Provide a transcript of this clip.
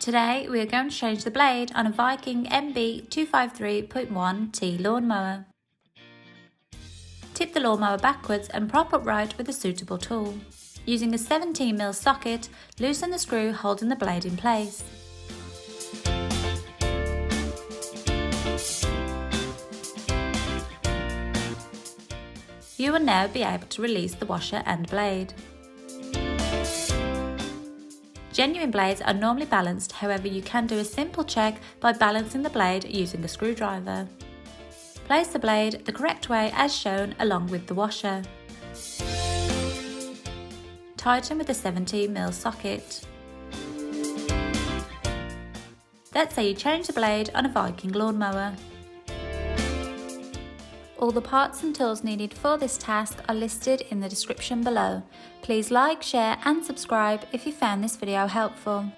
Today we are going to change the blade on a Viking MB 253.1 T Lawnmower. Tip the lawnmower backwards and prop upright with a suitable tool. Using a 17mm socket, loosen the screw holding the blade in place. You will now be able to release the washer and blade. Genuine blades are normally balanced, however you can do a simple check by balancing the blade using a screwdriver. Place the blade the correct way as shown along with the washer. Tighten with a 17mm socket. That's how you change the blade on a Viking lawnmower. All the parts and tools needed for this task are listed in the description below. Please like, share and subscribe if you found this video helpful.